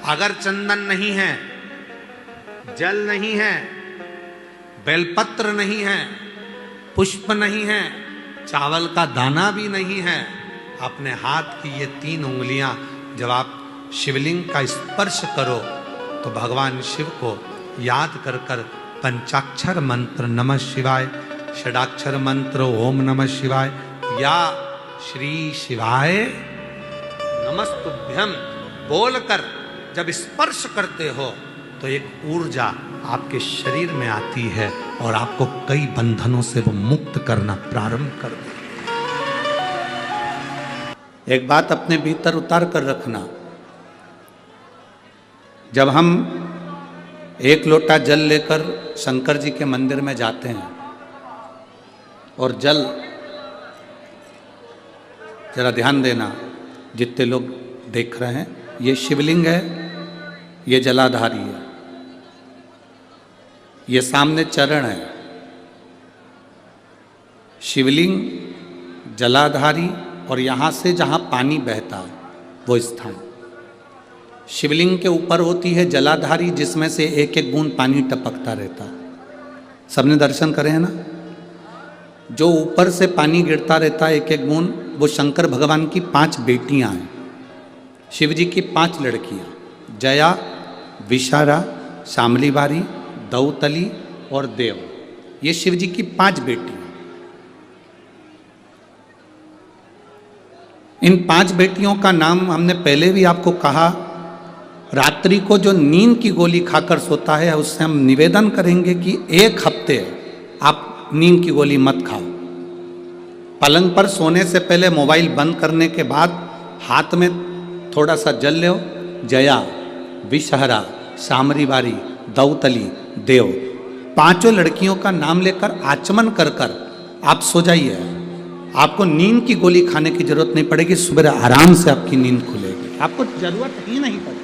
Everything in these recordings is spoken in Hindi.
अगर चंदन नहीं है, जल नहीं है, बेलपत्र नहीं है, पुष्प नहीं है, चावल का दाना भी नहीं है, अपने हाथ की ये 3 उंगलियां जब आप शिवलिंग का स्पर्श करो तो भगवान शिव को याद कर कर पंचाक्षर मंत्र नमः शिवाय, षडाक्षर मंत्र ओम नमः शिवाय या श्री शिवाय नमस्तुभ्यम बोलकर जब स्पर्श करते हो तो एक ऊर्जा आपके शरीर में आती है और आपको कई बंधनों से वो मुक्त करना प्रारंभ कर दे। एक बात अपने भीतर उतार कर रखना, जब हम 1 लोटा जल लेकर शंकर जी के मंदिर में जाते हैं और जल, जरा ध्यान देना जितने लोग देख रहे हैं, ये शिवलिंग है, ये जलाधारी है, ये सामने चरण है। शिवलिंग, जलाधारी और यहां से जहां पानी बहता है वो स्थान। शिवलिंग के ऊपर होती है जलाधारी जिसमें से एक एक बूंद पानी टपकता रहता है। सबने दर्शन करे हैं ना? जो ऊपर से पानी गिरता रहता है एक एक बूंद, वो शंकर भगवान की 5 बेटियां हैं, शिव जी की 5 लड़कियां, जया, विशारा, शामलीबारी, दौतली और देव। ये शिव जी की 5 बेटियां। इन 5 बेटियों का नाम हमने पहले भी आपको कहा। रात्रि को जो नींद की गोली खाकर सोता है उससे हम निवेदन करेंगे कि 1 हफ्ते आप नींद की गोली मत खाओ। पलंग पर सोने से पहले मोबाइल बंद करने के बाद हाथ में थोड़ा सा जल लो, जया, विषहरा, शामरीबारी, दौतली, देव, 5 लड़कियों का नाम लेकर आचमन कर कर आप सो जाइए। आपको नींद की गोली खाने की जरूरत नहीं पड़ेगी, सुबह आराम से आपकी नींद खुलेगी, आपको जरूरत ही नहीं पड़ेगी।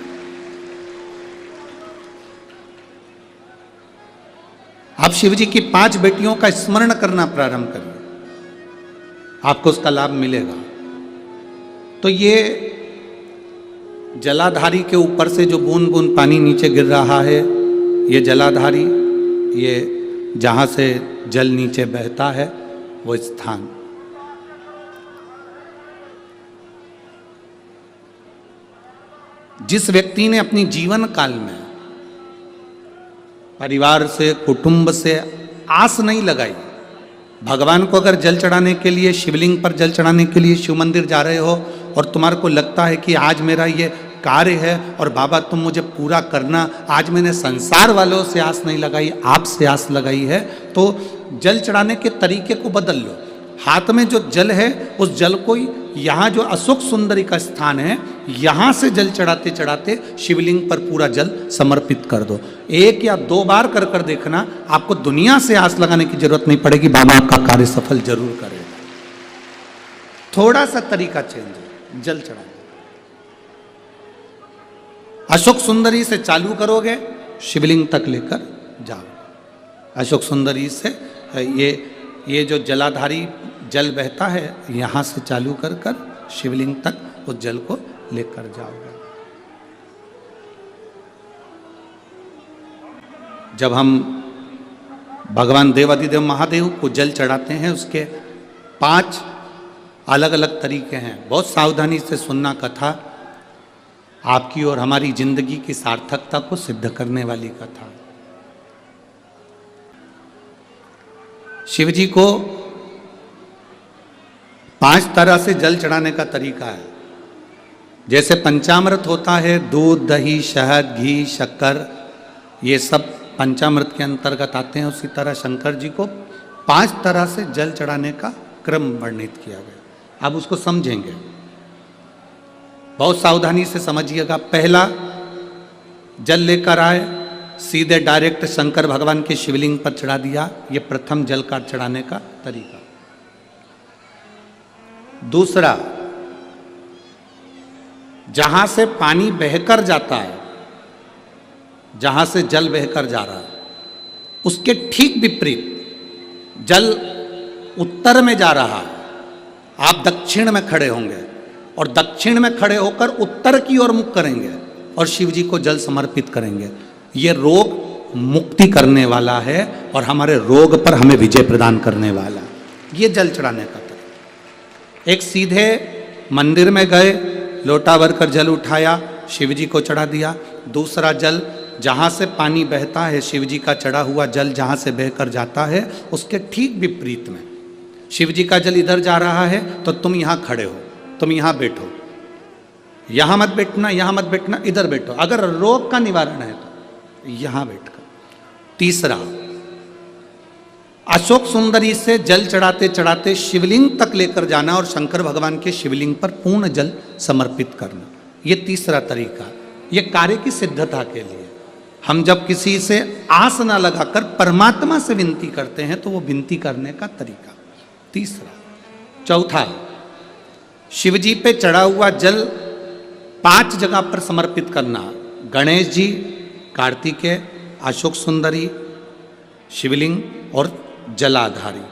आप शिव जी की 5 बेटियों का स्मरण करना प्रारंभ करिए, आपको उसका लाभ मिलेगा। तो ये जलाधारी के ऊपर से जो बूंद बूंद पानी नीचे गिर रहा है, ये जलाधारी, ये जहां से जल नीचे बहता है वो स्थान। जिस व्यक्ति ने अपनी जीवन काल में परिवार से, कुटुंब से आस नहीं लगाई, भगवान को अगर जल चढ़ाने के लिए, शिवलिंग पर जल चढ़ाने के लिए शिव मंदिर जा रहे हो और तुम्हारे को लगता है कि आज मेरा ये कार्य है और बाबा तुम मुझे पूरा करना, आज मैंने संसार वालों से आस नहीं लगाई, आपसे आस लगाई है, तो जल चढ़ाने के तरीके को बदल लो। हाथ में जो जल है उस जल को, यहाँ जो अशोक सुंदरी का स्थान है, यहाँ से जल चढ़ाते चढ़ाते शिवलिंग पर पूरा जल समर्पित कर दो। 1 या 2 बार कर कर देखना, आपको दुनिया से आस लगाने की जरूरत नहीं पड़ेगी, बाबा आपका कार्य सफल जरूर करेगा। थोड़ा सा तरीका चेंज है जल चढ़ाने। अशोक सुंदरी से चालू करोगे, शिवलिंग तक लेकर जाओ। अशोक सुंदरी से ये जो जलाधारी जल बहता है, यहाँ से चालू कर कर शिवलिंग तक उस जल को लेकर जाओगे। जब हम भगवान देवाधिदेव महादेव को जल चढ़ाते हैं, उसके 5 अलग अलग तरीके हैं। बहुत सावधानी से सुनना कथा, आपकी और हमारी जिंदगी की सार्थकता को सिद्ध करने वाली कथा। शिव जी को 5 तरह से जल चढ़ाने का तरीका है। जैसे पंचामृत होता है, दूध, दही, शहद, घी, शक्कर, ये सब पंचामृत के अंतर्गत आते हैं, उसी तरह शंकर जी को 5 तरह से जल चढ़ाने का क्रम वर्णित किया गया। अब उसको समझेंगे, बहुत सावधानी से समझिएगा। पहला, जल लेकर आए, सीधे डायरेक्ट शंकर भगवान के शिवलिंग पर चढ़ा दिया, ये प्रथम जल का चढ़ाने का तरीका। दूसरा, जहां से पानी बहकर जाता है, जहां से जल बहकर जा रहा है, उसके ठीक विपरीत जल उत्तर में जा रहा है, आप दक्षिण में खड़े होंगे और दक्षिण में खड़े होकर उत्तर की ओर मुख करेंगे और शिव जी को जल समर्पित करेंगे। ये रोग मुक्ति करने वाला है और हमारे रोग पर हमें विजय प्रदान करने वाला। ये जल चढ़ाने का तरीका। एक सीधे मंदिर में गए, लोटा भरकर जल उठाया, शिव जी को चढ़ा दिया। दूसरा जल जहाँ से पानी बहता है, शिव जी का चढ़ा हुआ जल जहाँ से बहकर जाता है, उसके ठीक विपरीत में शिव जी का जल इधर जा रहा है तो तुम यहाँ खड़े हो, तुम यहाँ बैठो, यहाँ मत बैठना, यहाँ मत बैठना, इधर बैठो। अगर रोग का निवारण है तो यहाँ बैठकर। तीसरा, अशोक सुंदरी से जल चढ़ाते चढ़ाते शिवलिंग तक लेकर जाना और शंकर भगवान के शिवलिंग पर पूर्ण जल समर्पित करना। ये तीसरा तरीका। ये कार्य की सिद्धता के लिए। हम जब किसी से आस ना लगाकर परमात्मा से विनती करते हैं तो वो विनती करने का तरीका। तीसरा। चौथा, शिव जी पे चढ़ा हुआ जल 5 जगह पर समर्पित करना। गणेश जी, कार्तिकेय, अशोक सुंदरी, शिवलिंग और जलाधारी।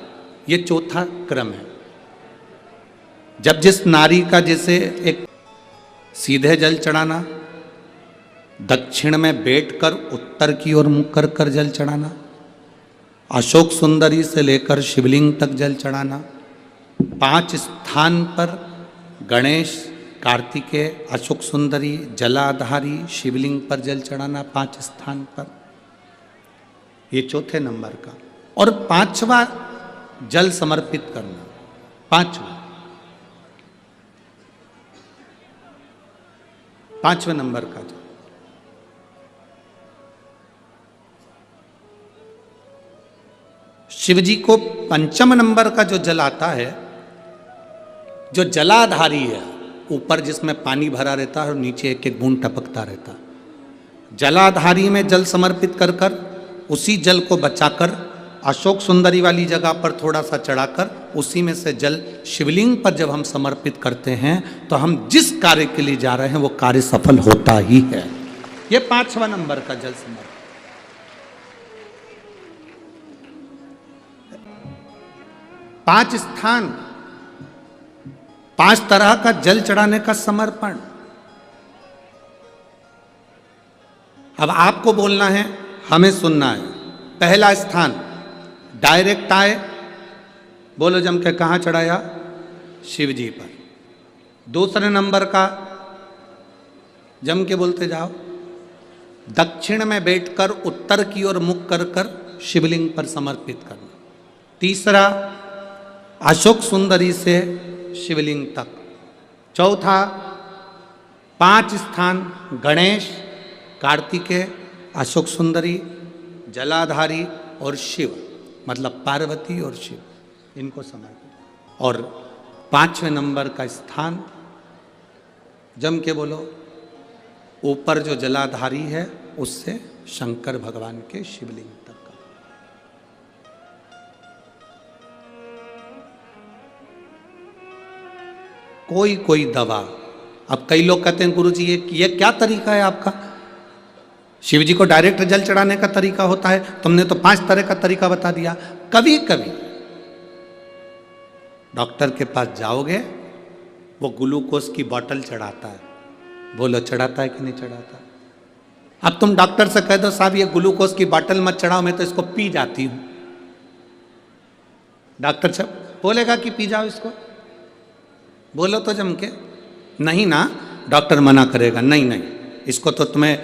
ये चौथा क्रम है। जब जिस नारी का जैसे एक सीधे जल चढ़ाना, दक्षिण में बैठकर उत्तर की ओर मुख कर कर जल चढ़ाना, अशोक सुंदरी से लेकर शिवलिंग तक जल चढ़ाना, 5 स्थान पर गणेश, कार्तिकेय, अशोक सुंदरी, जलाधारी, शिवलिंग पर जल चढ़ाना 5 स्थान पर। ये चौथे नंबर का। और 5वां जल समर्पित करना। 5वें नंबर का जल। शिव जी को 5म नंबर का जो जल आता है, जो जलाधारी है, ऊपर जिसमें पानी भरा रहता है और नीचे एक एक बूंद टपकता रहता है। जलाधारी में जल समर्पित कर कर उसी जल को बचाकर अशोक सुंदरी वाली जगह पर थोड़ा सा चढ़ाकर उसी में से जल शिवलिंग पर जब हम समर्पित करते हैं तो हम जिस कार्य के लिए जा रहे हैं वो कार्य सफल होता ही है। ये 5वां नंबर का जल समर्पण। 5 स्थान, 5 तरह का जल चढ़ाने का समर्पण। अब आपको बोलना है, हमें सुनना है। पहला स्थान, डायरेक्ट आए, बोलो जम के, कहाँ चढ़ाया? शिव जी पर। दूसरे नंबर का, जम के बोलते जाओ, दक्षिण में बैठकर उत्तर की ओर मुख कर कर शिवलिंग पर समर्पित करना। तीसरा, अशोक सुंदरी से शिवलिंग तक। चौथा, 5 स्थान, गणेश, कार्तिकेय, अशोक सुंदरी, जलाधारी और शिव, मतलब पार्वती और शिव, इनको समर्पित। और 5वें नंबर का स्थान, जम के बोलो, ऊपर जो जलाधारी है उससे शंकर भगवान के शिवलिंग तक का। कोई कोई दवा। अब कई लोग कहते हैं गुरुजी ये क्या तरीका है आपका? शिव जी को डायरेक्ट जल चढ़ाने का तरीका होता है, तुमने तो 5 तरह का तरीका बता दिया। कभी कभी डॉक्टर के पास जाओगे, वो ग्लूकोज की बोतल चढ़ाता है, बोलो चढ़ाता है कि नहीं चढ़ाता? अब तुम डॉक्टर से कह दो साहब ये ग्लूकोज की बोतल मत चढ़ाओ, मैं तो इसको पी जाती हूं। डॉक्टर साहब बोलेगा कि पी जाओ इसको? बोलो तो जम के। नहीं ना, डॉक्टर मना करेगा, नहीं नहीं, इसको तो तुम्हें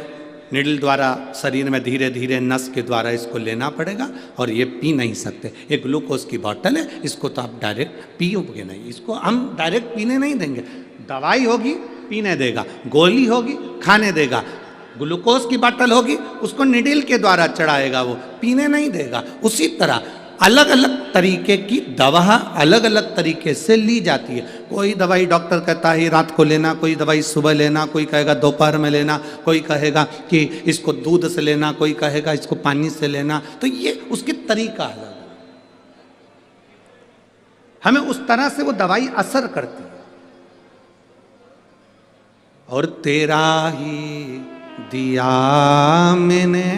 निडल द्वारा शरीर में धीरे धीरे नस के द्वारा इसको लेना पड़ेगा और ये पी नहीं सकते। ये ग्लूकोज की बोतल है, इसको तो आप डायरेक्ट पियोगे नहीं, इसको हम डायरेक्ट पीने नहीं देंगे। दवाई होगी पीने देगा, गोली होगी खाने देगा, ग्लूकोज की बोतल होगी उसको निडल के द्वारा चढ़ाएगा, वो पीने नहीं देगा। उसी तरह अलग अलग तरीके की दवा अलग अलग तरीके से ली जाती है। कोई दवाई डॉक्टर कहता है रात को लेना, कोई दवाई सुबह लेना, कोई कहेगा दोपहर में लेना, कोई कहेगा कि इसको दूध से लेना, कोई कहेगा इसको पानी से लेना। तो ये उसकी तरीका अलग है, हमें उस तरह से वो दवाई असर करती है। और तेरा ही दिया मैंने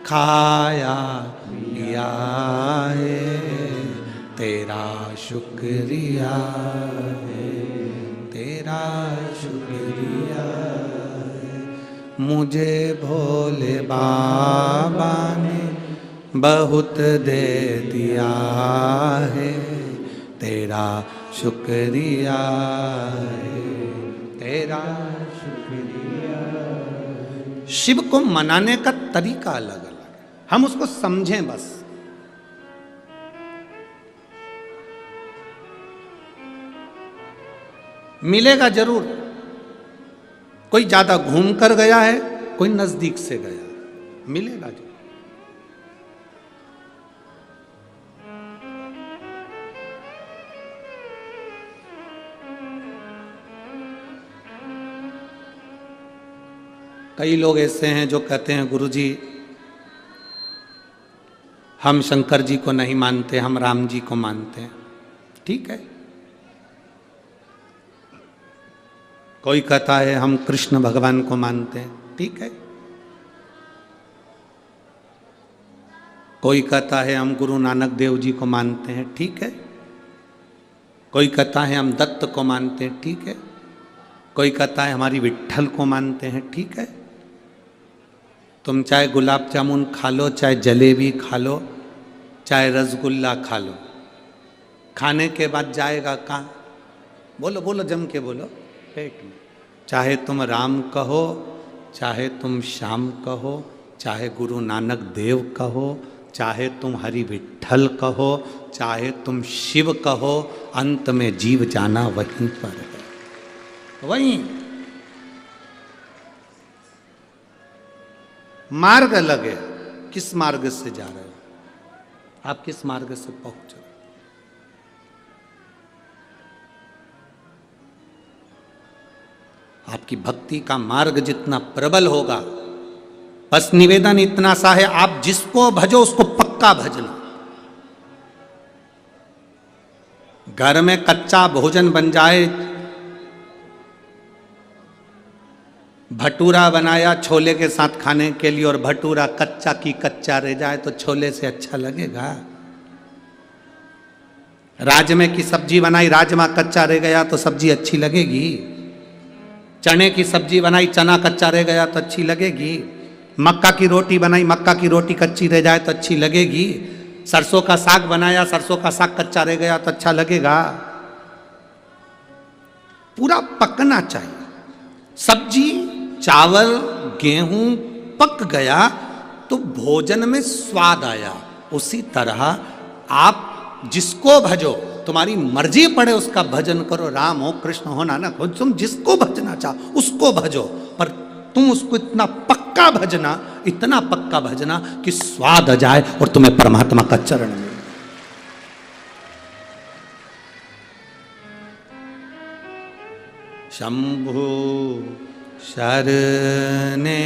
खाया लिया है, तेरा शुक्रिया है, तेरा शुक्रिया है। मुझे भोले बाबा ने बहुत दे दिया है, तेरा शुक्रिया है, तेरा शुक्रिया। शिव को मनाने का तरीका अलग अलग है, हम उसको समझें बस। मिलेगा जरूर, कोई ज्यादा घूम कर गया है, कोई नजदीक से गया, मिलेगा जरूर। कई लोग ऐसे हैं जो कहते हैं गुरुजी हम शंकर जी को नहीं मानते, हम राम जी को मानते हैं। ठीक है। कोई कहता है हम कृष्ण भगवान को मानते हैं। ठीक है। कोई कहता है हम गुरु नानक देव जी को मानते हैं। ठीक है। कोई कहता है हम दत्त को मानते हैं। ठीक है। कोई कहता है हमारी विट्ठल को मानते हैं। ठीक है। तुम चाहे गुलाब जामुन खा लो, चाहे जलेबी खा लो, चाहे रसगुल्ला खा लो, खाने के बाद जाएगा कहाँ? बोलो बोलो, जम के बोलो, पेट में। चाहे तुम राम कहो, चाहे तुम श्याम कहो, चाहे गुरु नानक देव कहो, चाहे तुम हरि विट्ठल कहो, चाहे तुम शिव कहो, अंत में जीव जाना वहीं पर है। वहीं मार्ग अलग है। किस मार्ग से जा रहे हो आप? किस मार्ग से पहुंच रहे हो? आपकी भक्ति का मार्ग जितना प्रबल होगा, बस निवेदन इतना सा है, आप जिसको भजो उसको पक्का भजना। घर में कच्चा भोजन बन जाए, भटूरा बनाया छोले के साथ खाने के लिए और भटूरा कच्चा की कच्चा रह जाए तो छोले से अच्छा लगेगा? राजमे की सब्जी बनाई, राजमा कच्चा रह गया तो सब्जी अच्छी लगेगी? चने की सब्जी बनाई, चना कच्चा रह गया तो अच्छी लगेगी? मक्का की रोटी बनाई, मक्का की रोटी कच्ची रह जाए तो अच्छी लगेगी? सरसों का साग बनाया, सरसों का साग कच्चा रह गया तो अच्छा लगेगा? पूरा पकना चाहिए। सब्जी, चावल, गेहूं पक गया तो भोजन में स्वाद आया। उसी तरह आप जिसको भजो, तुम्हारी मर्जी पड़े उसका भजन करो। राम हो, कृष्ण हो, नानक हो, तुम जिसको भजना चाहो उसको भजो, पर तुम उसको इतना पक्का भजना, इतना पक्का भजना कि स्वाद आ जाए और तुम्हें परमात्मा का चरण मिले। शंभु शरणे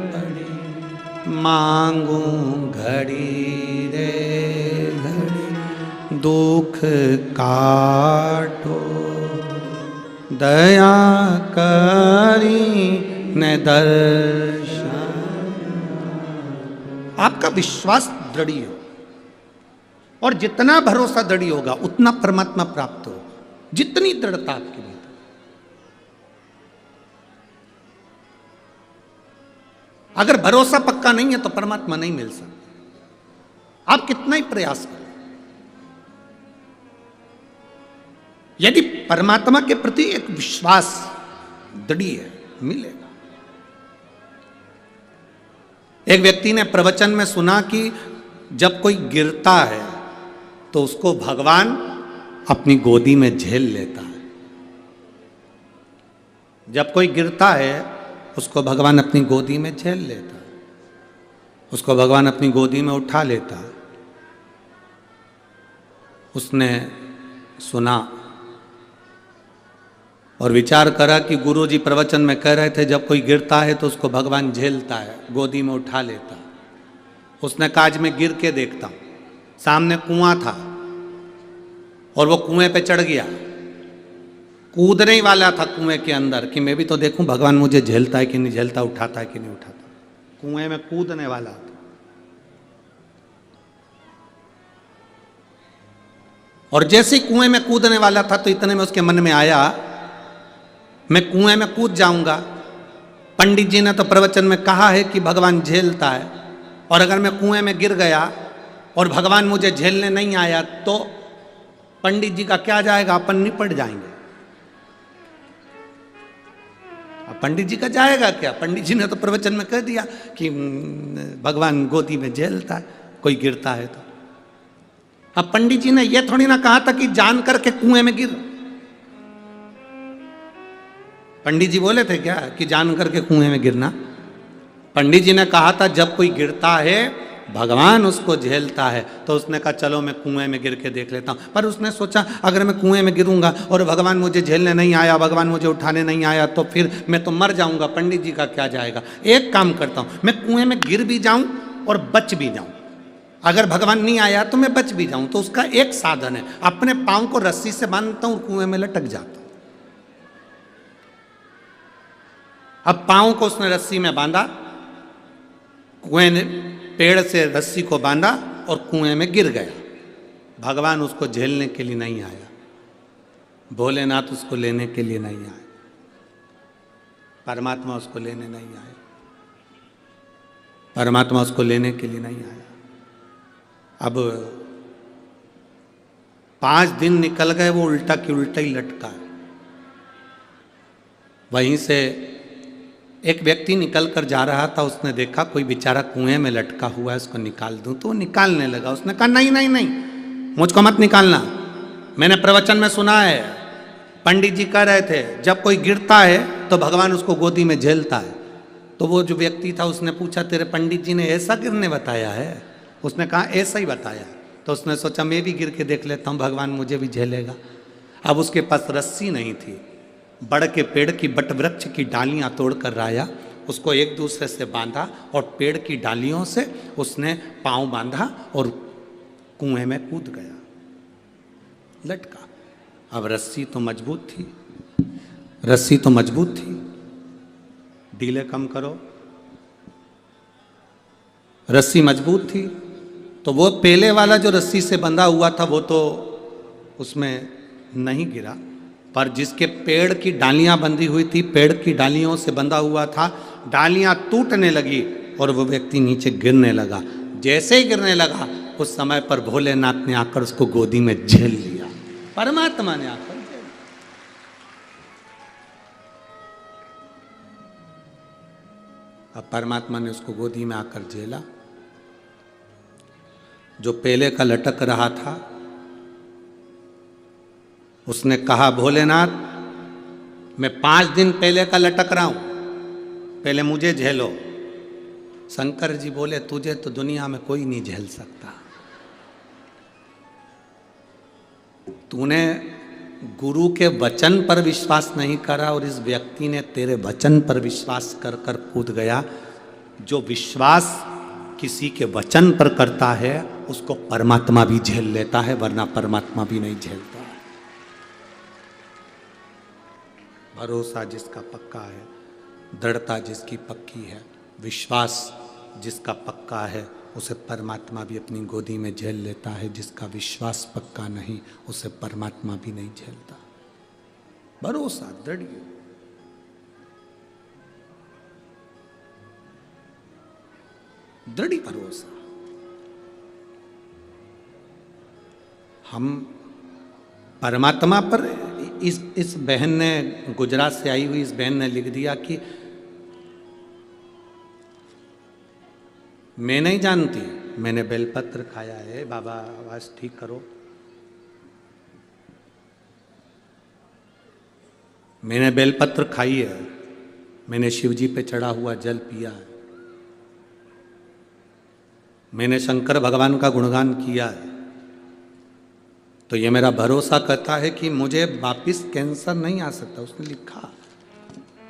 पड़ी, मांगू घड़ी रे घड़ी, दुख काटो दया करी न दर्शन। आपका विश्वास दृढ़ हो, और जितना भरोसा दृढ़ होगा उतना परमात्मा प्राप्त हो। जितनी दृढ़ता आपके लिए, अगर भरोसा पक्का नहीं है तो परमात्मा नहीं मिल सकता, आप कितना ही प्रयास करें। यदि परमात्मा के प्रति एक विश्वास दृढ़ है, मिलेगा। एक व्यक्ति ने प्रवचन में सुना कि जब कोई गिरता है तो उसको भगवान अपनी गोदी में झेल लेता है। जब कोई गिरता है उसको भगवान अपनी गोदी में झेल लेता है, उसको भगवान अपनी गोदी में उठा लेता है। उसने सुना और विचार करा कि गुरुजी प्रवचन में कह रहे थे जब कोई गिरता है तो उसको भगवान झेलता है, गोदी में उठा लेता है। उसने कहा आज मैं गिर के देखता हूँ। सामने कुआं था और वो कुएं पे चढ़ गया, कूदने ही वाला था कुएं के अंदर कि मैं भी तो देखूं भगवान मुझे झेलता है कि नहीं झेलता, उठाता है कि नहीं उठाता। कुएं में कूदने वाला था। और जैसे ही कुएं में कूदने वाला था तो इतने में उसके मन में आया मैं कुएं में कूद जाऊंगा पंडित जी ने तो प्रवचन में कहा है कि भगवान झेलता है, और अगर मैं कुएं में गिर गया और भगवान मुझे झेलने नहीं आया तो पंडित जी का क्या जाएगा, अपन निपट जाएंगे। अब पंडित जी का जाएगा क्या? पंडित जी ने तो प्रवचन में कह दिया कि भगवान गोदी में झेलता है, कोई गिरता है तो। अब पंडित जी ने यह थोड़ी ना कहा था कि जान करके कुएं में गिर। पंडित जी बोले थे क्या कि जान करके कुएं में गिरना? पंडित जी ने कहा था जब कोई गिरता है भगवान उसको झेलता है, तो उसने कहा चलो मैं कुएं में गिर के देख लेता हूं। पर उसने सोचा अगर मैं कुएं में गिरूंगा और भगवान मुझे झेलने नहीं आया, भगवान मुझे उठाने नहीं आया, तो फिर मैं तो मर जाऊंगा, पंडित जी का क्या जाएगा। एक काम करता हूं, मैं कुएं में गिर भी जाऊं और बच भी जाऊं, अगर भगवान नहीं आया तो मैं बच भी जाऊं। तो उसका एक साधन है, अपने पांव को रस्सी से बांधता हूं, कुएं में लटक जाता हूं। अब पांव को उसने रस्सी में बांधा, कुएं ने पेड़ से रस्सी को बांधा और कुएं में गिर गया। भगवान उसको झेलने के लिए नहीं आया, भोलेनाथ उसको लेने के लिए नहीं आए, परमात्मा उसको लेने नहीं आए, परमात्मा उसको लेने के लिए नहीं आया। अब 5 दिन निकल गए, वो उल्टा की उल्टा ही लटका है। वहीं से एक व्यक्ति निकल कर जा रहा था, उसने देखा कोई बेचारा कुएं में लटका हुआ है, उसको निकाल दूं, तो वो निकालने लगा। उसने कहा नहीं नहीं नहीं, मुझको मत निकालना, मैंने प्रवचन में सुना है, पंडित जी कह रहे थे जब कोई गिरता है तो भगवान उसको गोदी में झेलता है। तो वो जो व्यक्ति था उसने पूछा तेरे पंडित जी ने ऐसा गिरने बताया है? उसने कहा ऐसा ही बताया। तो उसने सोचा मैं भी गिर के देख लेता हूँ, भगवान मुझे भी झेलेगा। अब उसके पास रस्सी नहीं थी, बड़ के पेड़ की बट वृक्ष की डालियां तोड़कर लाया, उसको एक दूसरे से बांधा और पेड़ की डालियों से उसने पांव बांधा और कुएं में कूद गया, लटका। अब रस्सी तो मजबूत थी, रस्सी तो मजबूत थी, ढीले कम करो, रस्सी मजबूत थी। तो वो पहले वाला जो रस्सी से बंधा हुआ था वो तो उसमें नहीं गिरा, पर जिसके पेड़ की डालियां बंधी हुई थी, पेड़ की डालियों से बंधा हुआ था, डालियां टूटने लगी और वो व्यक्ति नीचे गिरने लगा। जैसे ही गिरने लगा उस समय पर भोलेनाथ ने आकर उसको गोदी में झेल लिया, परमात्मा ने आकर झेल। अब परमात्मा ने उसको गोदी में आकर झेला। जो पहले का लटक रहा था उसने कहा भोलेनाथ मैं 5 दिन पहले का लटक रहा हूं, पहले मुझे झेलो। शंकर जी बोले तुझे तो दुनिया में कोई नहीं झेल सकता, तूने गुरु के वचन पर विश्वास नहीं करा और इस व्यक्ति ने तेरे वचन पर विश्वास कर कर कूद गया। जो विश्वास किसी के वचन पर करता है उसको परमात्मा भी झेल लेता है, वरना परमात्मा भी नहीं झेलता। भरोसा जिसका पक्का है, दृढ़ता जिसकी पक्की है, विश्वास जिसका पक्का है, उसे परमात्मा भी अपनी गोदी में झेल लेता है। जिसका विश्वास पक्का नहीं उसे परमात्मा भी नहीं झेलता। भरोसा दृढ़, दृढ़ भरोसा। हम परमात्मा पर, इस बहन ने, गुजरात से आई हुई इस बहन ने लिख दिया कि मैं नहीं जानती, मैंने बेलपत्र खाया है, बाबा आवाज ठीक करो, मैंने बेलपत्र खाई है, मैंने शिवजी पे चढ़ा हुआ जल पिया है, मैंने शंकर भगवान का गुणगान किया है, तो ये मेरा भरोसा करता है कि मुझे वापिस कैंसर नहीं आ सकता। उसने लिखा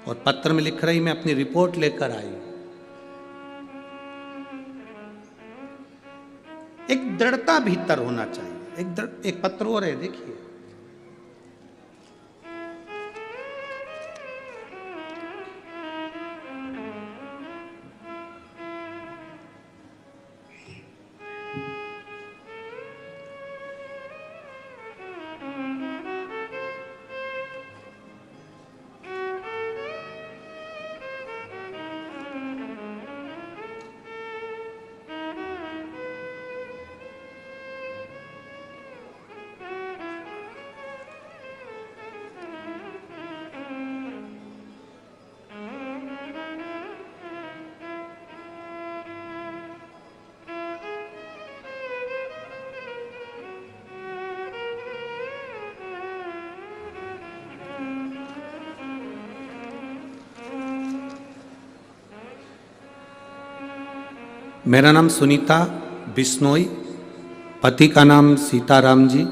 और पत्र में लिख रही मैं अपनी रिपोर्ट लेकर आई। एक दृढ़ता भीतर होना चाहिए। एक पत्र और है, देखिए, मेरा नाम सुनीता बिश्नोई, पति का नाम सीताराम जी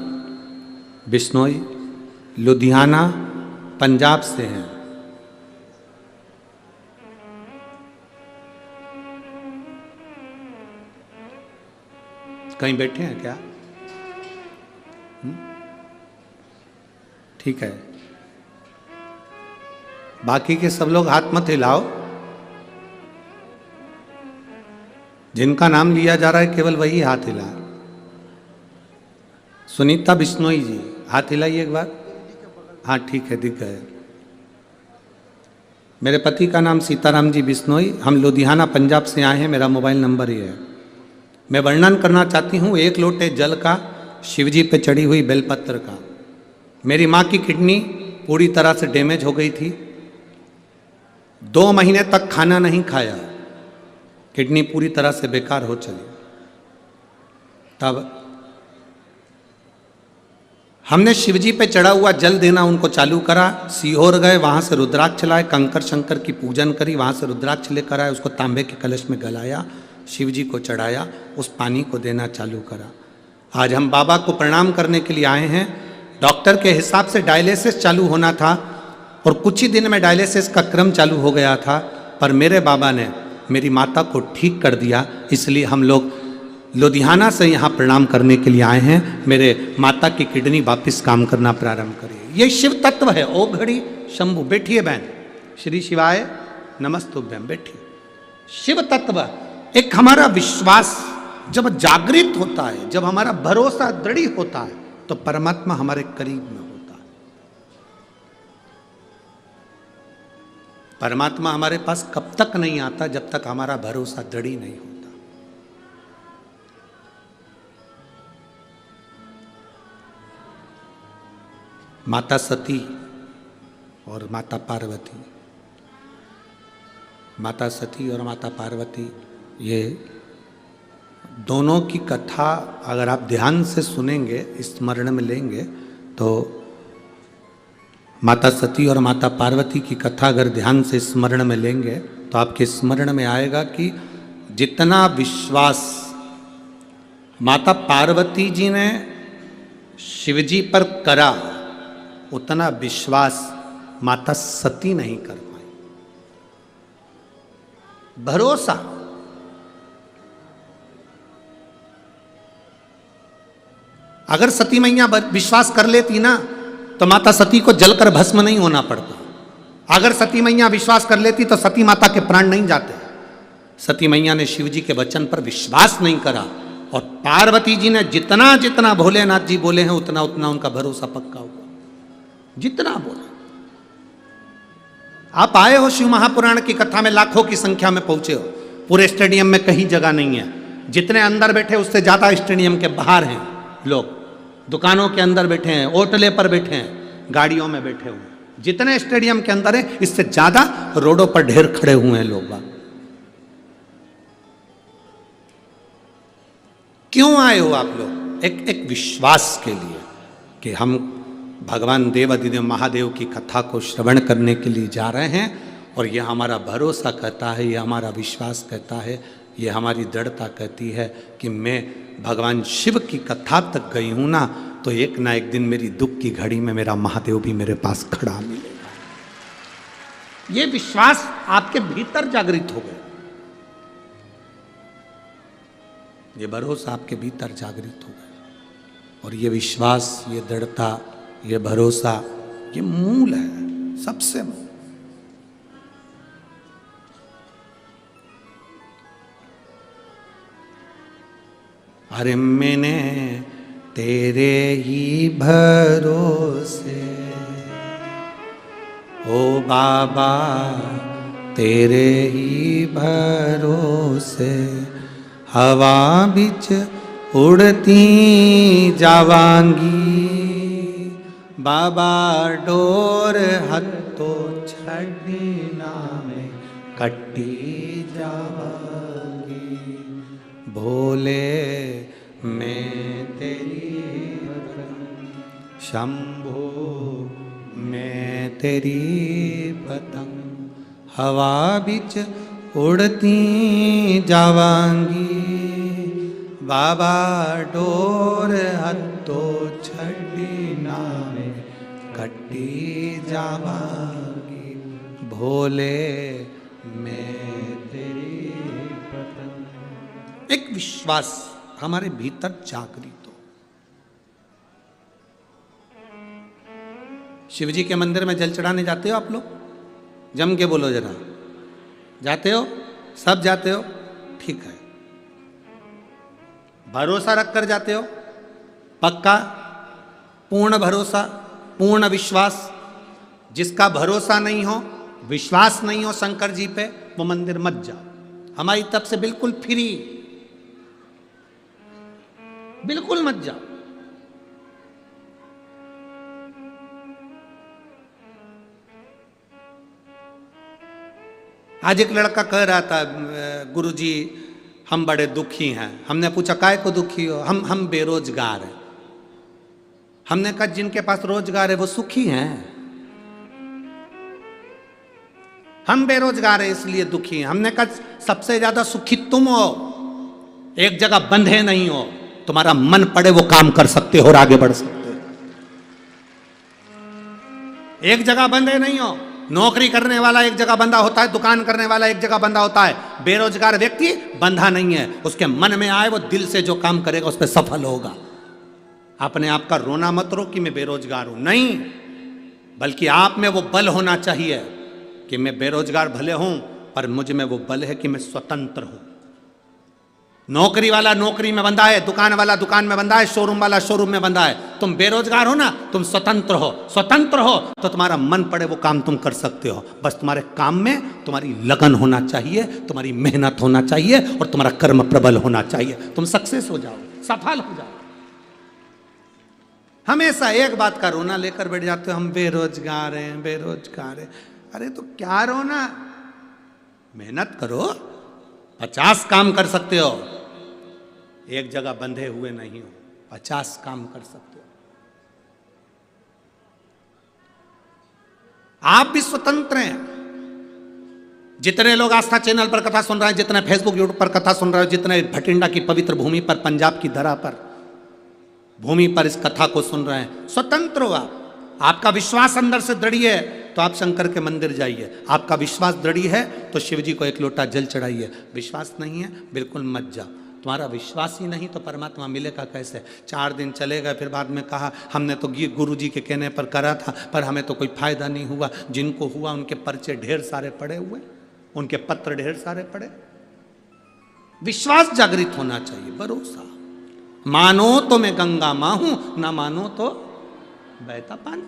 बिश्नोई, लुधियाना पंजाब से हैं। कहीं बैठे हैं क्या? ठीक है, बाकी के सब लोग हाथ मत हिलाओ। जिनका नाम लिया जा रहा है केवल वही हाथ हिला। सुनीता बिश्नोई जी, हाथ हिलाइए एक बार। हाँ ठीक है, दिख गए। मेरे पति का नाम सीताराम जी बिश्नोई, हम लुधियाना पंजाब से आए हैं। मेरा मोबाइल नंबर ये है। मैं वर्णन करना चाहती हूँ एक लोटे जल का, शिवजी पे चढ़ी हुई बेलपत्र का। मेरी माँ की किडनी पूरी तरह से डैमेज हो गई थी, 2 महीने तक खाना नहीं खाया, किडनी पूरी तरह से बेकार हो चली। तब हमने शिवजी पे चढ़ा हुआ जल देना उनको चालू करा। सीहोर गए, वहाँ से रुद्राक्ष लाए, कंकर शंकर की पूजन करी, वहाँ से रुद्राक्ष लेकर आए, उसको तांबे के कलश में गलाया, शिवजी को चढ़ाया, उस पानी को देना चालू करा। आज हम बाबा को प्रणाम करने के लिए आए हैं। डॉक्टर के हिसाब से डायलिसिस चालू होना था और कुछ ही दिन में डायलिसिस का क्रम चालू हो गया था, पर मेरे बाबा ने मेरी माता को ठीक कर दिया। इसलिए हम लोग लुधियाना से यहाँ प्रणाम करने के लिए आए हैं। मेरे माता की किडनी वापस काम करना प्रारंभ करिए। ये शिव तत्व है। ओ घड़ी शंभु, बैठिए बहन। श्री शिवाय नमस्तुभ्यम, बैठिए। शिव तत्व एक हमारा विश्वास जब जागृत होता है, जब हमारा भरोसा दृढ़ होता है, तो परमात्मा हमारे करीब में होता है। परमात्मा हमारे पास कब तक नहीं आता? जब तक हमारा भरोसा दृढ़ नहीं होता। माता सती और माता पार्वती, माता सती और माता पार्वती, ये दोनों की कथा अगर आप ध्यान से सुनेंगे, स्मरण में लेंगे, तो माता सती और माता पार्वती की कथा अगर ध्यान से स्मरण में लेंगे तो आपके स्मरण में आएगा कि जितना विश्वास माता पार्वती जी ने शिवजी पर करा, उतना विश्वास माता सती नहीं कर पाई। भरोसा, अगर सती मैया विश्वास कर लेती ना, तो माता सती को जलकर भस्म नहीं होना पड़ता। अगर सती मैया विश्वास कर लेती तो सती माता के प्राण नहीं जाते। सती मैया ने शिवजी के वचन पर विश्वास नहीं करा, और पार्वती जी ने जितना जितना भोलेनाथ जी बोले हैं, उतना उतना उनका भरोसा पक्का हुआ। जितना बोले। आप आए हो शिव महापुराण की कथा में, लाखों की संख्या में पहुंचे हो। पूरे स्टेडियम में कहीं जगह नहीं है। जितने अंदर बैठे उससे ज्यादा स्टेडियम के बाहर हैं लोग। दुकानों के अंदर बैठे हैं, ओटले पर बैठे हैं, गाड़ियों में बैठे हुए। जितने स्टेडियम के अंदर है, इससे ज्यादा रोडों पर ढेर खड़े हुए हैं लोग। क्यों आए हो आप लोग? एक विश्वास के लिए कि हम भगवान देवाधिदेव महादेव की कथा को श्रवण करने के लिए जा रहे हैं, और यह हमारा भरोसा कहता है, यह हमारा विश्वास कहता है, ये हमारी दृढ़ता कहती है कि मैं भगवान शिव की कथा तक गई हूं ना, तो एक ना एक दिन मेरी दुख की घड़ी में मेरा महादेव भी मेरे पास खड़ा मिलेगा। ये विश्वास आपके भीतर जागृत हो गया, ये भरोसा आपके भीतर जागृत हो गया। और ये विश्वास, ये दृढ़ता, ये भरोसा, ये मूल है, सबसे मूल। अरे मैंने तेरे ही भरोसे, ओ बाबा तेरे ही भरोसे, हवा बिच उड़ती जावांगी, बाबा डोर हत्तो छड़ना में कट्टी जावांगी, भोले मैं तेरी शंभो मैं तेरी पतंग, हवा बिच उड़ती जावांगी बाबा डोर हत्तो छड़ी नावे कट्टी जावांगी भोले मैं तेरी पतंग। एक विश्वास हमारे भीतर जागृत हो। शिव जी के मंदिर में जल चढ़ाने जाते हो आप लोग? जम के बोलो जरा, जाते हो? सब जाते हो? ठीक है। भरोसा रख कर जाते हो? पक्का? पूर्ण भरोसा, पूर्ण विश्वास? जिसका भरोसा नहीं हो, विश्वास नहीं हो शंकर जी पे, वो मंदिर मत जाओ। हमारी तरफ से बिल्कुल फ्री, बिल्कुल मत जाओ। आज एक लड़का कह रहा था, गुरुजी हम बड़े दुखी हैं। हमने पूछा काय को दुखी हो? हम बेरोजगार हैं। हमने कहा जिनके पास रोजगार है वो सुखी हैं, हम बेरोजगार हैं इसलिए दुखी हैं। हमने कहा सबसे ज्यादा सुखी तुम हो, एक जगह बंधे नहीं हो, तुम्हारा मन पड़े वो काम कर सकते हो और आगे बढ़ सकते हो। एक जगह बंधे नहीं हो। नौकरी करने वाला एक जगह बंधा होता है, दुकान करने वाला एक जगह बंधा होता है। बेरोजगार व्यक्ति बंधा नहीं है, उसके मन में आए वो दिल से जो काम करेगा उस पर सफल होगा। अपने आप का रोना मत रो कि मैं बेरोजगार हूं, नहीं, बल्कि आप में वो बल होना चाहिए कि मैं बेरोजगार भले हूं पर मुझ में वो बल है कि मैं स्वतंत्र हूं। नौकरी वाला नौकरी में बंधा है, दुकान वाला दुकान में बंधा है, शोरूम वाला शोरूम में बंधा है। तुम बेरोजगार हो ना, तुम स्वतंत्र हो। स्वतंत्र हो तो तुम्हारा मन पड़े वो काम तुम कर सकते हो। बस तुम्हारे काम में तुम्हारी लगन होना चाहिए, तुम्हारी मेहनत होना चाहिए और तुम्हारा कर्म प्रबल होना चाहिए। तुम सक्सेस हो जाओ, सफल हो जाओ। हमेशा एक बात का रोना लेकर बैठ जाते हो, हम बेरोजगार हैं, बेरोजगार हैं। अरे तो क्या रोना, मेहनत करो, 50 काम कर सकते हो। एक जगह बंधे हुए नहीं हो, 50 काम कर सकते हो। आप भी स्वतंत्र हैं। जितने लोग आस्था चैनल पर कथा सुन रहे हैं, जितने फेसबुक यूट्यूब पर कथा सुन रहे हो, जितने भटिंडा की पवित्र भूमि पर, पंजाब की धरा पर, भूमि पर इस कथा को सुन रहे हैं, स्वतंत्र हो आप। आपका विश्वास अंदर से दृढ़ है तो आप शंकर के मंदिर जाइए। आपका विश्वास दृढ़ है तो शिव जी को एक लोटा जल चढ़ाइए। विश्वास नहीं है बिल्कुल मत जाओ। तुम्हारा विश्वास ही नहीं तो परमात्मा मिलेगा कैसे? 4 दिन चलेगा, फिर बाद में कहा हमने तो गुरु जी के कहने पर करा था पर हमें तो कोई फायदा नहीं हुआ। जिनको हुआ उनके पर्चे ढेर सारे पड़े हुए, उनके पत्र ढेर सारे पड़े। विश्वास जागृत होना चाहिए, भरोसा। मानो तो मैं गंगा मां हूं, ना मानो तो बहता पानी।